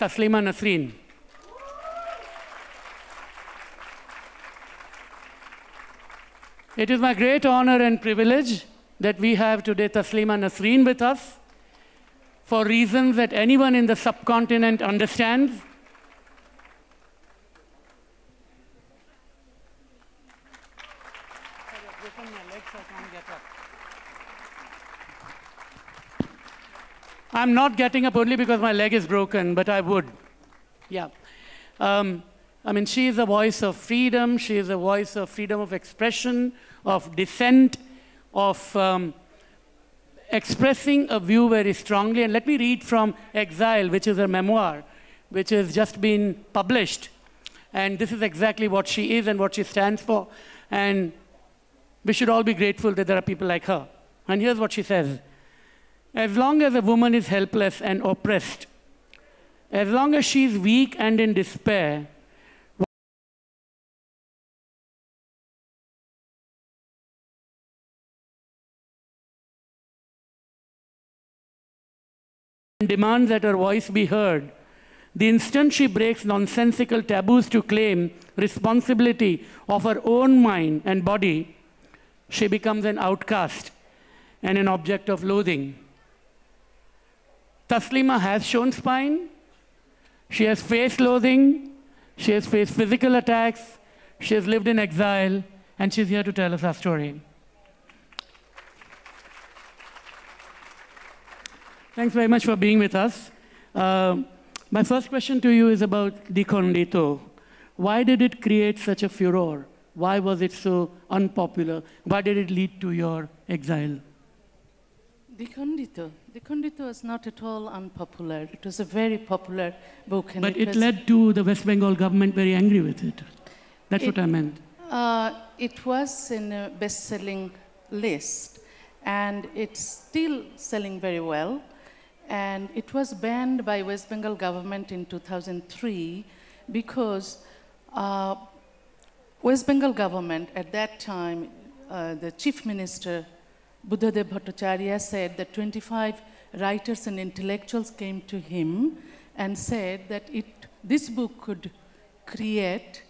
Taslima Nasrin. It is my great honor and privilege that we have today Taslima Nasrin with us for reasons that anyone in the subcontinent understands. I'm not getting up only because my leg is broken, but I would. Yeah. I mean, she is a voice of freedom. She is a voice of freedom of expression, of dissent, of expressing a view very strongly. And let me read from Exile, which is her memoir, which has just been published. And this is exactly what she is and what she stands for. And we should all be grateful that there are people like her. And here's what she says. As long as a woman is helpless and oppressed, as long as she is weak and in despair, and demands that her voice be heard, the instant she breaks nonsensical taboos to claim responsibility of her own mind and body, she becomes an outcast and an object of loathing. Taslima has shown spine. She has faced loathing. She has faced physical attacks. She has lived in exile. And she's here to tell us her story. Thanks very much for being with us. My first question to you is about Dikhondito. Why did it create such a furor? Why was it so unpopular? Why did it lead to your exile? Dikhondito was not at all unpopular. It was a very popular book. And but it led to the West Bengal government very angry with it. That's what I meant. It was in a best-selling list, and it's still selling very well. And it was banned by West Bengal government in 2003 because West Bengal government at that time, the chief minister, Buddhadev Bhattacharya, said that 25 writers and intellectuals came to him and said that this book could create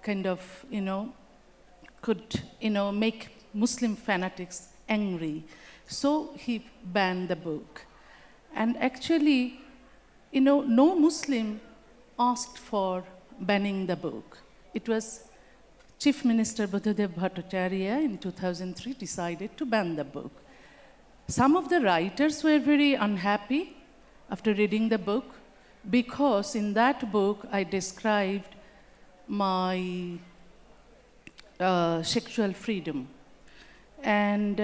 kind of, make Muslim fanatics angry. So he banned the book. And actually, no Muslim asked for banning the book. It was Chief Minister Buddhadev Bhattacharya in 2003 decided to ban the book. Some of the writers were very unhappy after reading the book because in that book I described my sexual freedom. And,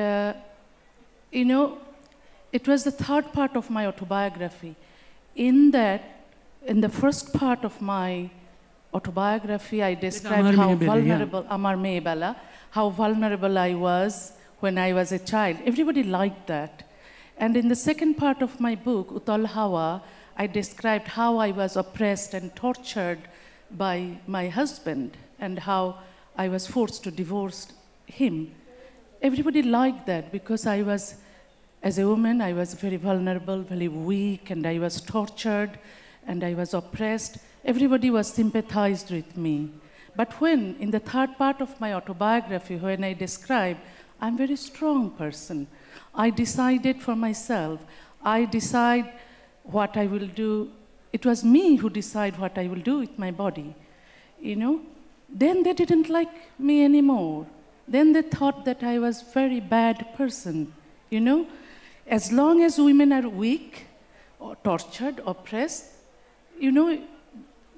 it was the third part of my autobiography. In the first part of my autobiography, I described how vulnerable, Amar Meyebala, how vulnerable I was when I was a child. Everybody liked that. And in the second part of my book, Utal Hawa, I described how I was oppressed and tortured by my husband and how I was forced to divorce him. Everybody liked that because as a woman, I was very vulnerable, very weak, and I was tortured, and I was oppressed. Everybody was sympathized with me. But when, in the third part of my autobiography, when I describe, I'm a very strong person. I decided for myself. I decide what I will do. It was me who decide what I will do with my body. Then they didn't like me anymore. Then they thought that I was a very bad person, As long as women are weak, or tortured, oppressed,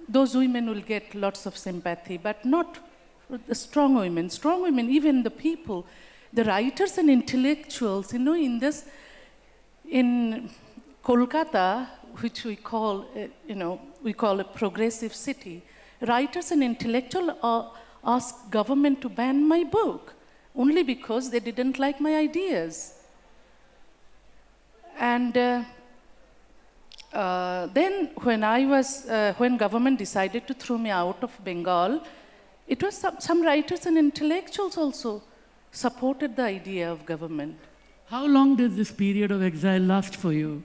those women will get lots of sympathy, but not the strong women. Strong women, even the people, the writers and intellectuals, in Kolkata, which we call, a progressive city, writers and intellectuals asked government to ban my book only because they didn't like my ideas. And then when government decided to throw me out of Bengal, it was some writers and intellectuals also supported the idea of government. How long did this period of exile last for you?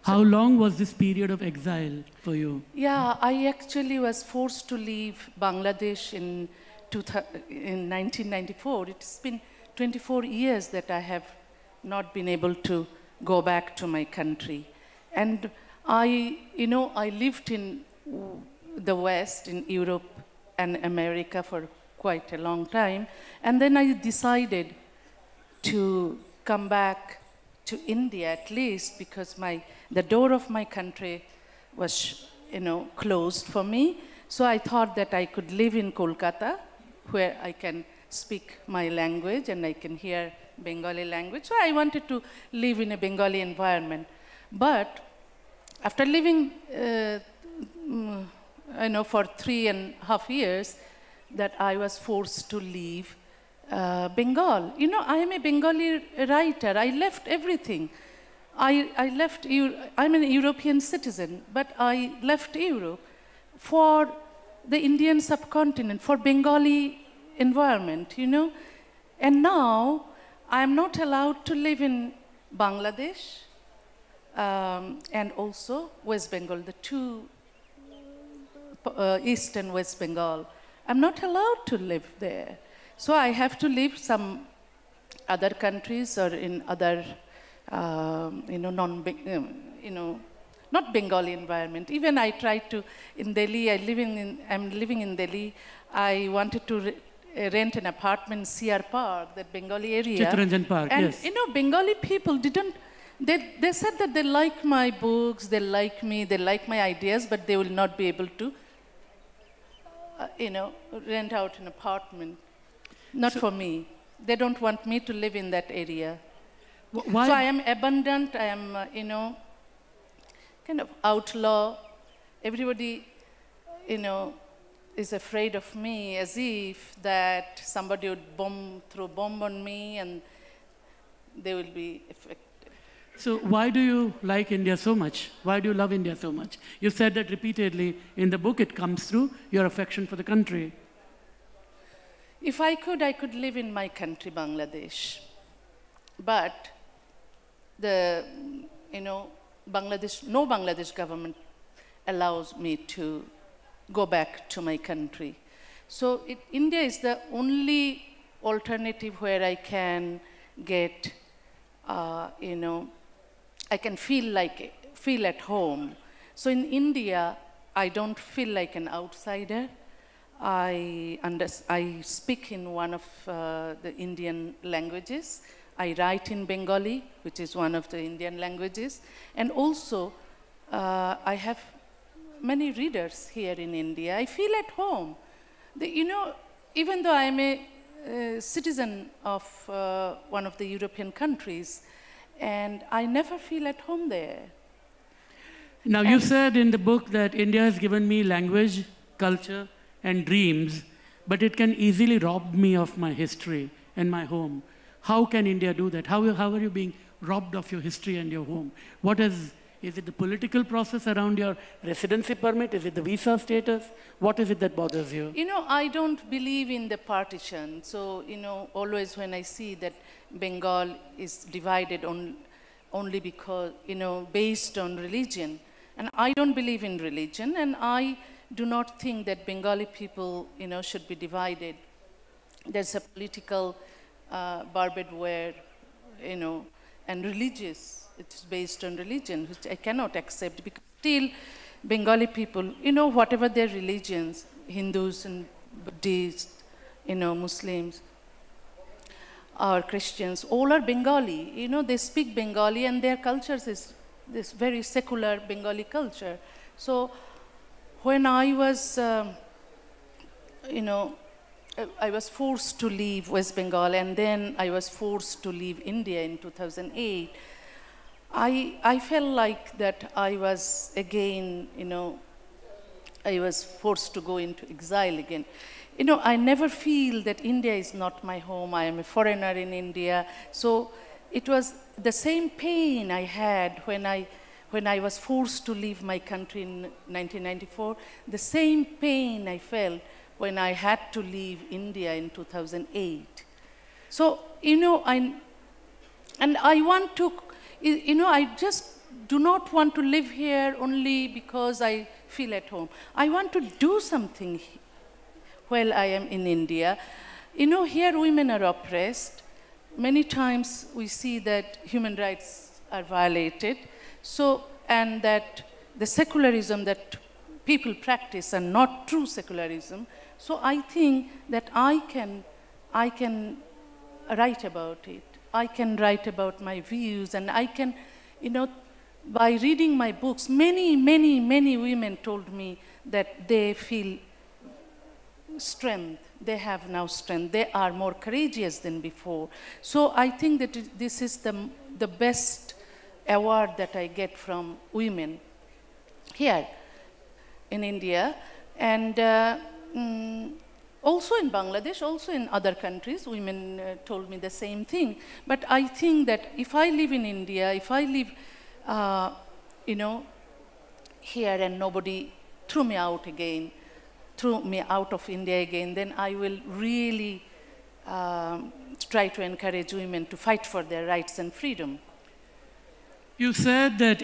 How long was this period of exile for you? Yeah, I actually was forced to leave Bangladesh in 1994. It's been 24 years that I have not been able to go back to my country. And I lived in the West, in Europe and America for quite a long time. And then I decided to come back to India at least because the door of my country was, closed for me. So I thought that I could live in Kolkata where I can speak my language and I can hear Bengali language. So I wanted to live in a Bengali environment. But after living, for 3.5 years, that I was forced to leave Bengal. I am a Bengali writer. I left everything. I'm a European citizen, but I left Europe for the Indian subcontinent, for Bengali environment, And now I'm not allowed to live in Bangladesh and also West Bengal, the two, East and West Bengal. I'm not allowed to live there. So I have to live some other countries or in other, not Bengali environment. Even I tried to, in Delhi, I'm living in Delhi. I wanted to rent an apartment in CR Park, that Bengali area. Chittaranjan Park, and, yes. Bengali people they said that they like my books, they like me, they like my ideas, but they will not be able to, rent out an apartment. Not for me. They don't want me to live in that area. Why? So I am abundant, I am, kind of outlaw. Everybody, is afraid of me as if that somebody would throw a bomb on me and they will be affected. So why do you like India so much? Why do you love India so much? You said that repeatedly in the book. It comes through your affection for the country. If I could live in my country, Bangladesh. But no Bangladesh government allows me to go back to my country. So India is the only alternative where I can get, I can feel at home. So in India, I don't feel like an outsider. I speak in one of the Indian languages. I write in Bengali, which is one of the Indian languages. And also, I have many readers here in India. I feel at home. Even though I am a citizen of one of the European countries, and I never feel at home there. Now, you said in the book that India has given me language, culture, and dreams, but it can easily rob me of my history and my home. How can India do that? How are you being robbed of your history and your home? Is it the political process around your residency permit? Is it the visa status? What is it that bothers you? I don't believe in the partition. So, always when I see that Bengal is divided only because, based on religion, and I don't believe in religion, and I do not think that Bengali people, should be divided. There's a political barbed wire, and religious. It's based on religion, which I cannot accept because still Bengali people, whatever their religions, Hindus and Buddhists, Muslims or Christians, all are Bengali. They speak Bengali and their cultures is this very secular Bengali culture. So when I was, I was forced to leave West Bengal and then I was forced to leave India in 2008. I felt like that I was again, I was forced to go into exile again. I never feel that India is not my home. I am a foreigner in India. So it was the same pain I had when I was forced to leave my country in 1994, the same pain I felt when I had to leave India in 2008. So, I want to, I just do not want to live here only because I feel at home. I want to do something while I am in India. You know, here women are oppressed. Many times we see that human rights are violated. So, and that the secularism that people practice are not true secularism. So I think that I can write about it. I can write about my views, and I can, you know, by reading my books, many women told me that they feel strength. They have now strength. They are more courageous than before. So I think that this is the best award that I get from women here in India, and also in Bangladesh, also in other countries, women told me the same thing. But I think that if I live in India, if I live, you know, here and nobody threw me out again, threw me out of India again, then I will really try to encourage women to fight for their rights and freedom. You said that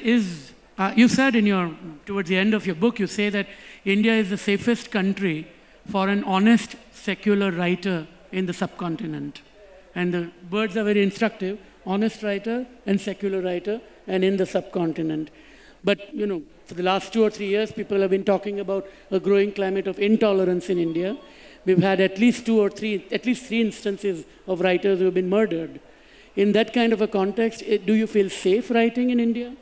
towards the end of your book, you say that India is the safest country for an honest secular writer in the subcontinent. And the words are very instructive: honest writer and secular writer, and in the subcontinent. But, you know, for the last 2 or 3 years, people have been talking about a growing climate of intolerance in India. We've had at least three instances of writers who have been murdered. In that kind of a context, do you feel safe writing in India?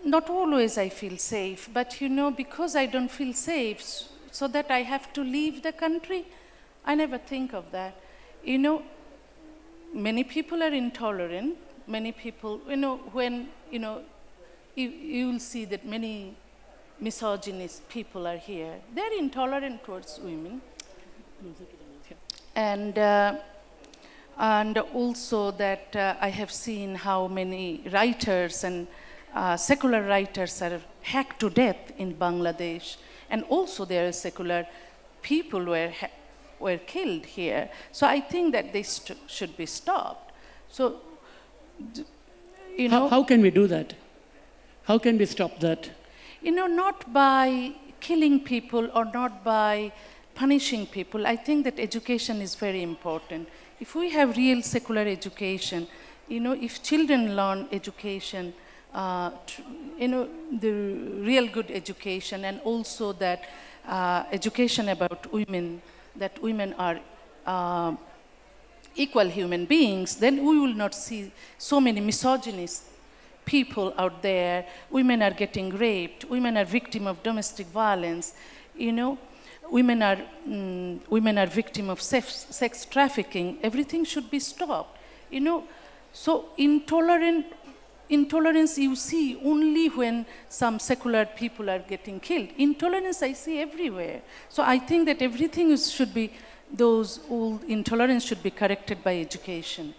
Not always I feel safe, but you know, because I don't feel safe, so that I have to leave the country, I never think of that. You know, many people are intolerant. Many people, you know, when, you know, you will see that many misogynist people are here. They're intolerant towards women. And also that I have seen how many writers and secular writers are hacked to death in Bangladesh. And also there are secular people were killed here. So I think that they should be stopped. So, you know. How can we do that? How can we stop that? You know, not by killing people or not by punishing people. I think that education is very important. If we have real secular education, you know, if children learn education, you know, the real good education, and also that education about women, that women are equal human beings, then we will not see so many misogynist people out there. Women are getting raped. Women are victims of domestic violence. You know, women are victims of sex trafficking. Everything should be stopped. You know, so intolerance you see only when some secular people are getting killed. Intolerance I see everywhere. So I think that everything should be, those old intolerance should be corrected by education.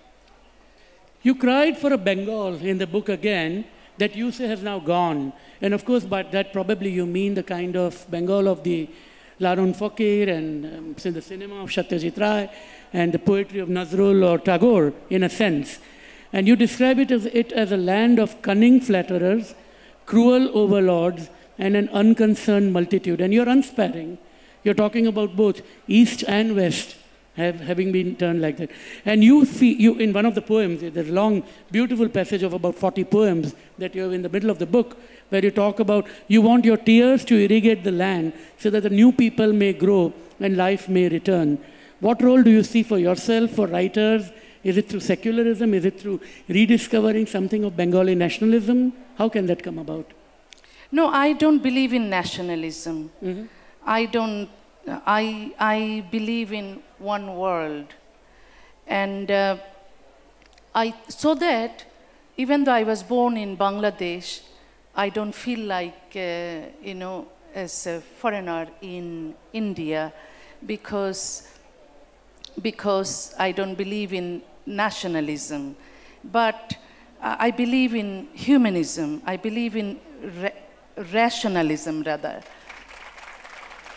You cried for a Bengal in the book again that you say has now gone. And of course, by that probably you mean the kind of Bengal of the Larun Fakir and the cinema of Satyajit Ray and the poetry of Nazrul or Tagore, in a sense. And you describe it as a land of cunning flatterers, cruel overlords, and an unconcerned multitude. And you're unsparing. You're talking about both East and West having been turned like that. And you in one of the poems, there's a long, beautiful passage of about 40 poems that you have in the middle of the book, where you talk about you want your tears to irrigate the land so that the new people may grow and life may return. What role do you see for yourself, for writers? Is it through secularism? Is it through rediscovering something of Bengali nationalism? How can that come about? No, I don't believe in nationalism. Mm-hmm. I believe in one world. And so that even though I was born in Bangladesh, I don't feel like, you know, as a foreigner in India, because I don't believe in nationalism. But I believe in humanism. I believe in rationalism, rather.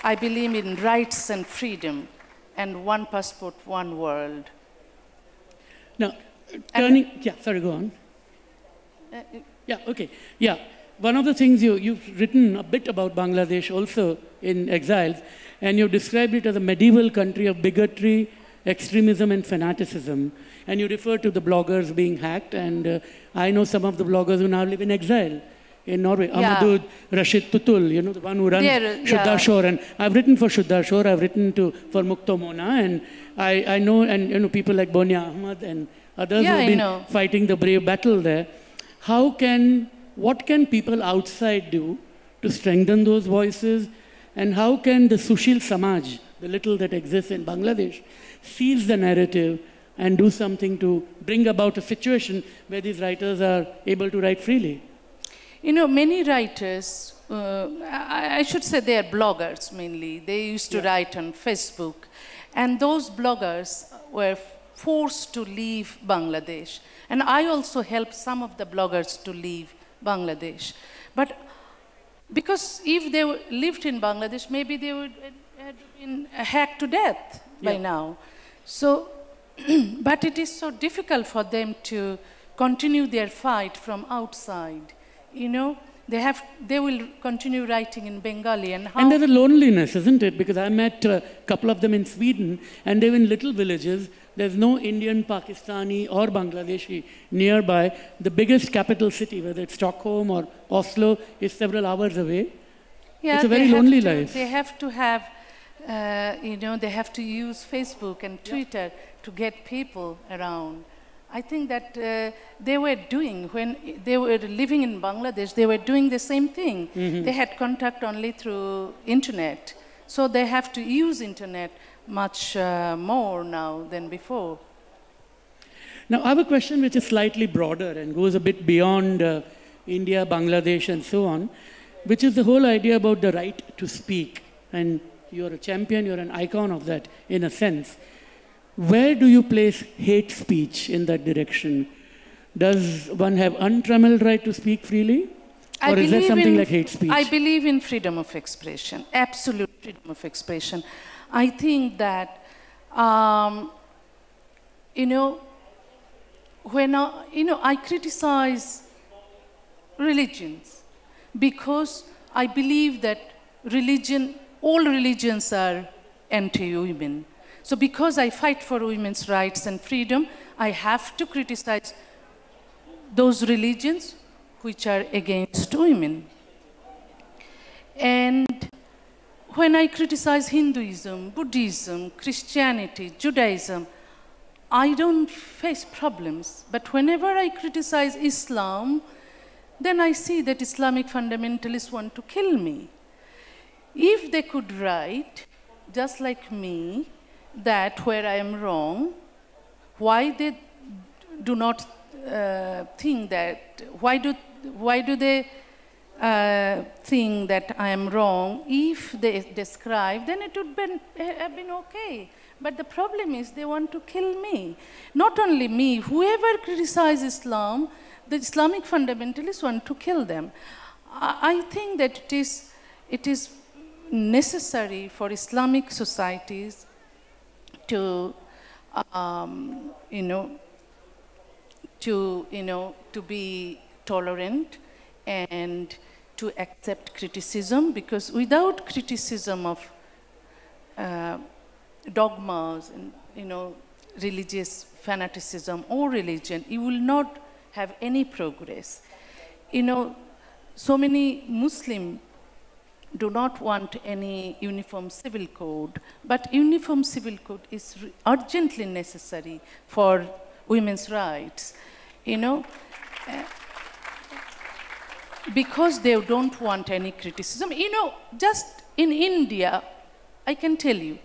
I believe in rights and freedom, and one passport, one world. Now, turning, yeah, sorry, go on. Yeah, okay, yeah. One of the things you've written a bit about Bangladesh also in Exiles, and you described it as a medieval country of bigotry, extremism, and fanaticism. And you refer to the bloggers being hacked, and I know some of the bloggers who now live in exile in Norway. Yeah. Amadud Rashid Tutul, you know, the one who runs Shuddha Shore. And I've written for Shuddha Shore, I've written for Mukto Mona, and I know, and you know, people like Bonia Ahmad and others who have been fighting the brave battle there. What can people outside do to strengthen those voices? And how can the Sushil Samaj, the little that exists in Bangladesh, seize the narrative and do something to bring about a situation where these writers are able to write freely? You know, many writers, I should say they are bloggers mainly. They used to write on Facebook. And those bloggers were forced to leave Bangladesh. And I also helped some of the bloggers to leave Bangladesh. But because if they lived in Bangladesh, maybe they would have been hacked to death by now. So, but it is so difficult for them to continue their fight from outside. You know, they will continue writing in Bengali. And there's a loneliness, isn't it? Because I met a couple of them in Sweden, and they were in little villages. There's no Indian, Pakistani, or Bangladeshi nearby. The biggest capital city, whether it's Stockholm or Oslo, is several hours away. Yeah, it's a very lonely life. They have to have, you know, they have to use Facebook and Twitter to get people around. I think that they were doing, when they were living in Bangladesh, they were doing the same thing. They had contact only through internet. So they have to use internet much more now than before. Now, I have a question which is slightly broader and goes a bit beyond India, Bangladesh, and so on, which is the whole idea about the right to speak. And you're a champion, you're an icon of that, in a sense. Where do you place hate speech in that direction? Does one have untrammeled right to speak freely? Or is there something like hate speech? I believe in freedom of expression, absolute freedom of expression. I think that, you know, when I criticize religions because I believe that all religions are anti-women. So because I fight for women's rights and freedom, I have to criticize those religions which are against women. And when I criticize Hinduism, Buddhism, Christianity, Judaism, I don't face problems. But whenever I criticize Islam, then I see that Islamic fundamentalists want to kill me. If they could write, just like me, that where I am wrong, why they do not think that, why do they think that I am wrong? If they describe, then it would have been okay. But the problem is they want to kill me. Not only me, whoever criticizes Islam, the Islamic fundamentalists want to kill them. I think that it is necessary for Islamic societies to, to be tolerant and to accept criticism, because without criticism of dogmas and religious fanaticism or religion, you will not have any progress. So many Muslims do not want any uniform civil code, but uniform civil code is urgently necessary for women's rights, because they don't want any criticism. Just in India, I can tell you,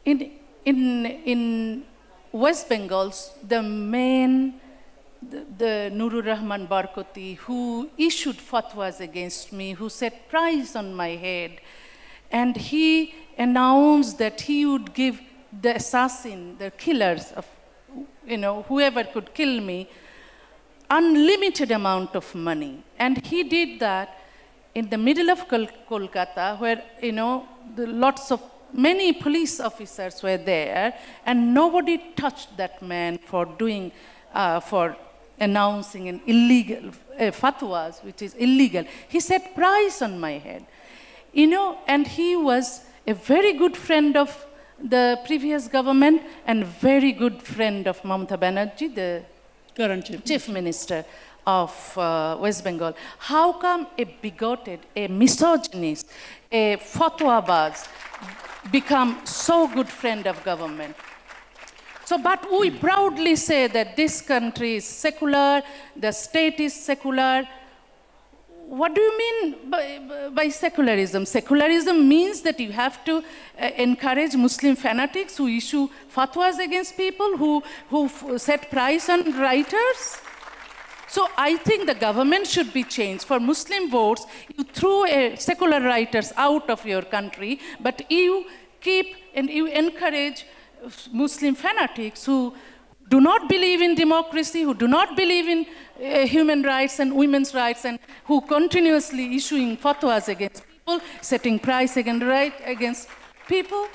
in West Bengal, the Nurur Rahman Barkoti, who issued fatwas against me, who set price on my head, and he announced that he would give the assassin, the killers of, whoever could kill me, unlimited amount of money. And he did that in the middle of Kolkata, where, many police officers were there, and nobody touched that man for doing for announcing an illegal fatwas, which is illegal. He set price on my head. You know, and he was a very good friend of the previous government and very good friend of Mamata Banerjee, the current chief minister of West Bengal. How come a bigoted, a misogynist, a fatwabaz become so good friend of government? So, but we proudly say that this country is secular, the state is secular. What do you mean by secularism? Secularism means that you have to encourage Muslim fanatics who issue fatwas against people, who set price on writers. So I think the government should be changed. For Muslim votes, you throw secular writers out of your country, but you keep and you encourage Muslim fanatics who do not believe in democracy, who do not believe in human rights and women's rights, and who continuously issuing fatwas against people, setting price against people.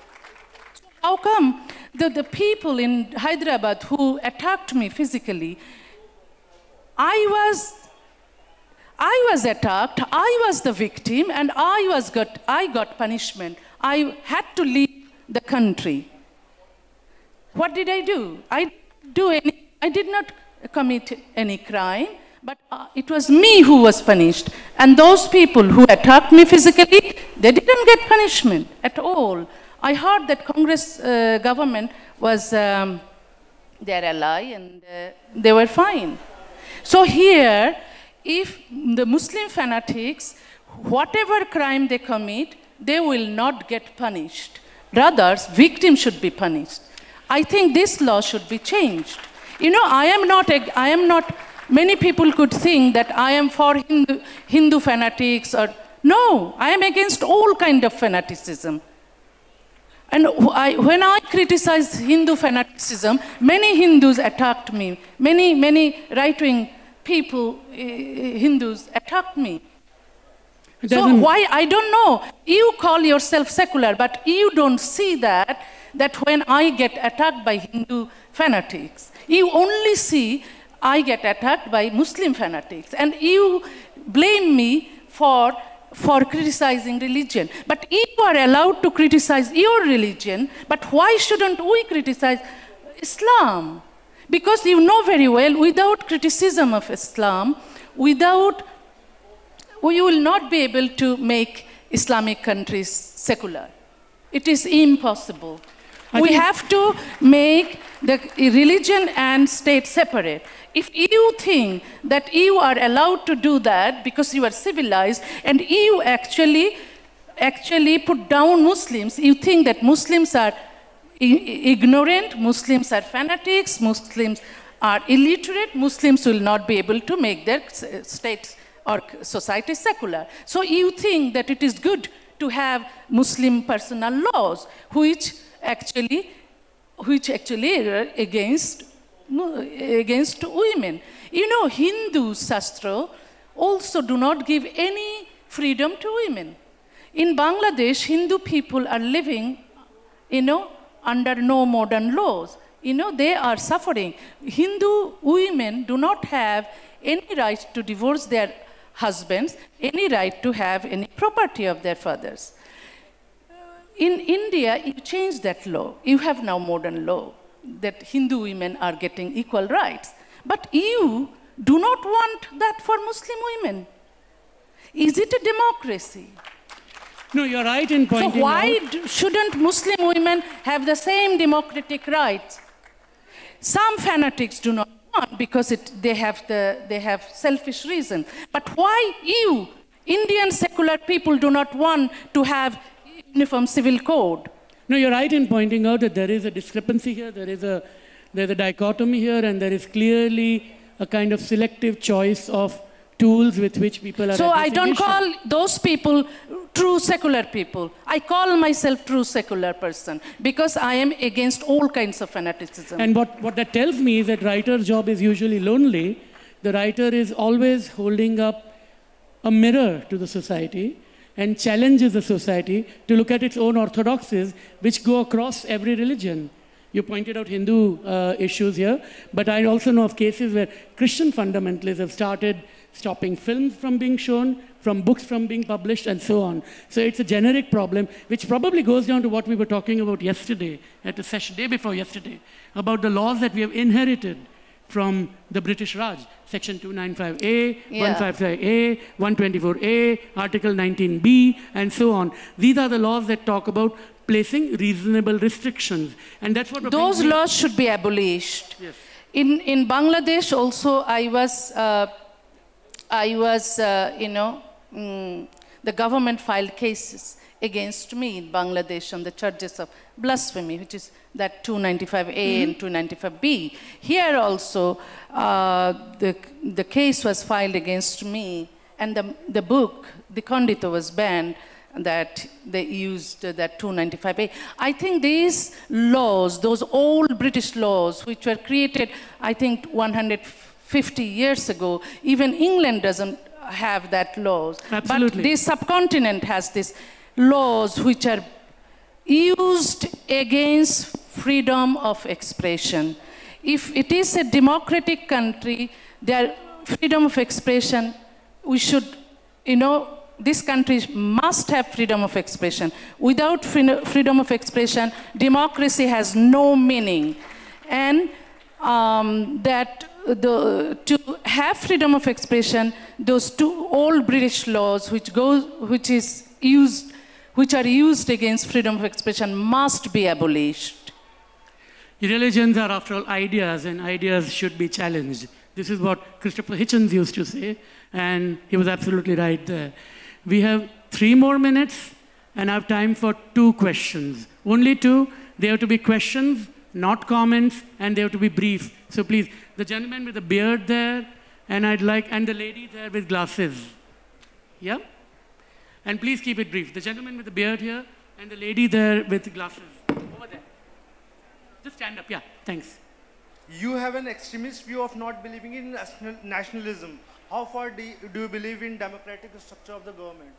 So how come the people in Hyderabad who attacked me physically, I was attacked, I was the victim, and I got punishment. I had to leave the country. What did I do? I did not commit any crime, but it was me who was punished. And those people who attacked me physically, they didn't get punishment at all. I heard that Congress government was their ally and they were fine. So here, if the Muslim fanatics, whatever crime they commit, they will not get punished. Rather, victims should be punished. I think this law should be changed. You know, I am not, many people could think that I am for Hindu fanatics or, no, I am against all kind of fanaticism. And when I criticize Hindu fanaticism, many Hindus attacked me. Many right-wing people, Hindus, attacked me. So why, I don't know. You call yourself secular, but you don't see that when I get attacked by Hindu fanatics, you only see I get attacked by Muslim fanatics. And you blame me for criticizing religion. But you are allowed to criticize your religion, but why shouldn't we criticize Islam? Because you know very well, without criticism of Islam, we will not be able to make Islamic countries secular. It is impossible. We have to make the religion and state separate. If you think that you are allowed to do that because you are civilized and you actually put down Muslims, you think that Muslims are ignorant, Muslims are fanatics, Muslims are illiterate, Muslims will not be able to make their states or society secular. So you think that it is good to have Muslim personal laws, which actually are against women. You know, Hindu Shastra also do not give any freedom to women. In Bangladesh, Hindu people are living, under no modern laws. They are suffering. Hindu women do not have any right to divorce their husbands, any right to have any property of their fathers. In India, you changed that law. You have now modern law that Hindu women are getting equal rights. But you do not want that for Muslim women. Is it a democracy? No, you're right in pointing out. So why shouldn't Muslim women have the same democratic rights? Some fanatics do not want because they have selfish reason. But why you, Indian secular people, do not want to have uniform civil code? No, you're right in pointing out that there is a discrepancy here, there's a dichotomy here, and there is clearly a kind of selective choice of tools with which people are. So I don't call those people true secular people. I call myself true secular person because I am against all kinds of fanaticism. And what that tells me is that writer's job is usually lonely. The writer is always holding up a mirror to the society and challenges the society to look at its own orthodoxies, which go across every religion. You pointed out Hindu issues here, but I also know of cases where Christian fundamentalists have started stopping films from being shown, from books from being published, and so on. So it's a generic problem, which probably goes down to what we were talking about yesterday, at the session, day before yesterday, about the laws that we have inherited from the British Raj, Section 295A, 155A, 124A, Article 19B, and so on. These are the laws that talk about placing reasonable restrictions. And that's what those laws should be abolished. Yes. In Bangladesh also, the government filed cases against me in Bangladesh on the charges of blasphemy, which is that 295A and 295B. Here also, the case was filed against me, and the book, the Kondito, was banned, that they used that 295A. I think these laws, those old British laws, which were created, I think, 150 years ago, even England doesn't have that laws. Absolutely. But this subcontinent has these laws which are used against freedom of expression. If it is a democratic country, their freedom of expression, we should, this country must have freedom of expression. Without freedom of expression, democracy has no meaning. And to have freedom of expression, those two old British laws which are used against freedom of expression must be abolished. Religions are, after all, ideas, and ideas should be challenged. This is what Christopher Hitchens used to say, and he was absolutely right there. We have 3 more minutes, and I have time for 2 questions. Only 2. They have to be questions, not comments, and they have to be brief. So please, the gentleman with the beard there, and the lady there with glasses. Yeah? And please keep it brief. The gentleman with the beard here, and the lady there with glasses. Over there. Just stand up. Yeah, thanks. You have an extremist view of not believing in nationalism. How far do you believe in democratic structure of the government?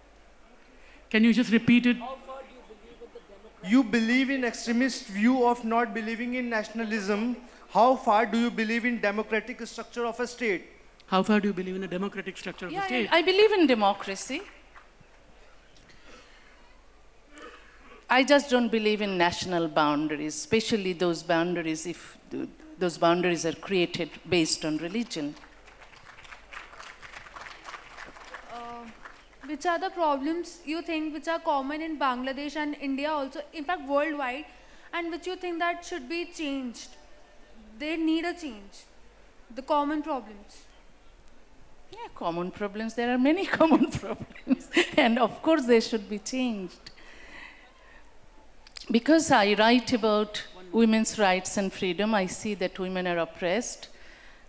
Can you just repeat it? How far do you believe in the democratic? You believe in extremist view of not believing in nationalism. How far do you believe in democratic structure of a state? How far do you believe in a democratic structure of the state? I believe in democracy. I just don't believe in national boundaries, especially those boundaries if those boundaries are created based on religion. Which are the problems you think which are common in Bangladesh and India also, in fact worldwide, and which you think that should be changed? They need a change. The common problems. Yeah, common problems. There are many common problems. And of course they should be changed. Because I write about women's rights and freedom, I see that women are oppressed.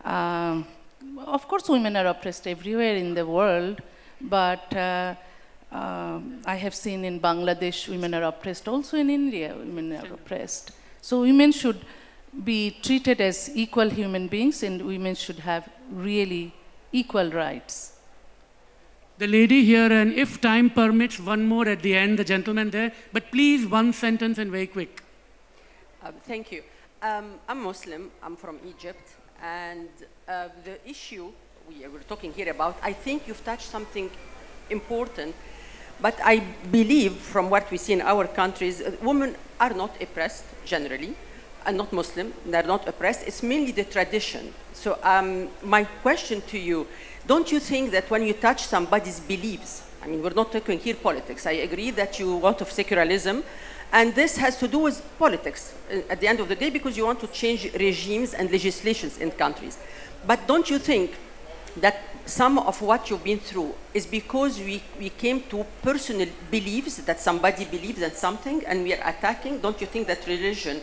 Of course women are oppressed everywhere in the world, but I have seen in Bangladesh women are oppressed. Also in India women are oppressed. So women should be treated as equal human beings, and women should have really equal rights. The lady here, and if time permits, one more at the end, the gentleman there. But please, 1 sentence and very quick. Thank you. I'm Muslim. I'm from Egypt. And the issue we're talking here about, I think you've touched something important. But I believe, from what we see in our countries, women are not oppressed, generally, and not Muslim. They're not oppressed. It's mainly the tradition. So my question to you, don't you think that when you touch somebody's beliefs, I mean, we're not talking here politics. I agree that you want of secularism, and this has to do with politics at the end of the day, because you want to change regimes and legislations in countries. But don't you think that some of what you've been through is because we came to personal beliefs, that somebody believes in something and we are attacking? Don't you think that religion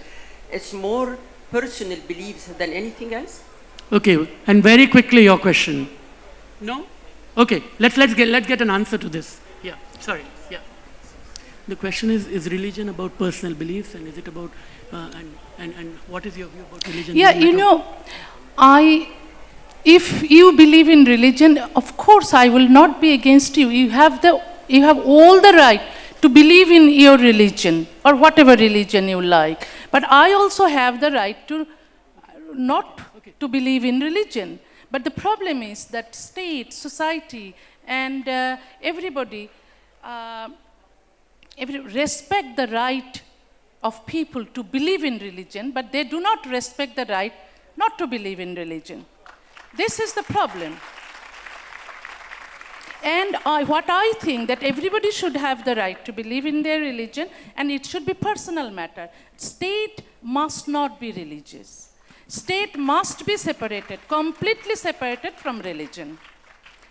is more personal beliefs than anything else? Okay, and very quickly your question. No? Okay, let's get an answer to this. Yeah, sorry. Yeah. The question is religion about personal beliefs, and is it about and what is your view about religion? Yeah, you know, if you believe in religion, of course I will not be against you. You have all the right to believe in your religion or whatever religion you like. But I also have the right to not to believe in religion. But the problem is that state, society, and everybody respect the right of people to believe in religion, but they do not respect the right not to believe in religion. This is the problem. And what I think that everybody should have the right to believe in their religion, and it should be personal matter. State must not be religious. State must be separated, completely separated from religion.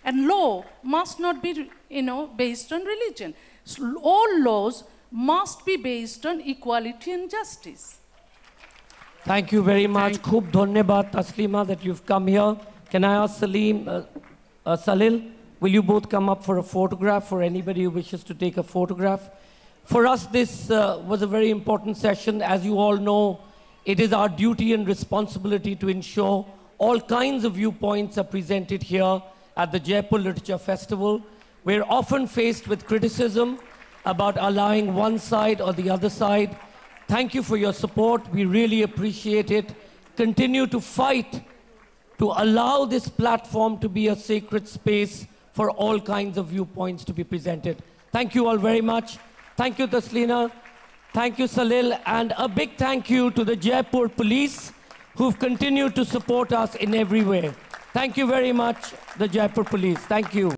And law must not be, based on religion. So all laws must be based on equality and justice. Thank you very much. Khub dhanyabad, Taslima, that you've come here. Can I ask Salil, will you both come up for a photograph, for anybody who wishes to take a photograph? For us, this was a very important session. As you all know, it is our duty and responsibility to ensure all kinds of viewpoints are presented here at the Jaipur Literature Festival. We're often faced with criticism about allowing one side or the other side. Thank you for your support. We really appreciate it. Continue to fight to allow this platform to be a sacred space for all kinds of viewpoints to be presented. Thank you all very much. Thank you, Taslima. Thank you, Salil. And a big thank you to the Jaipur police who've continued to support us in every way. Thank you very much, the Jaipur police. Thank you.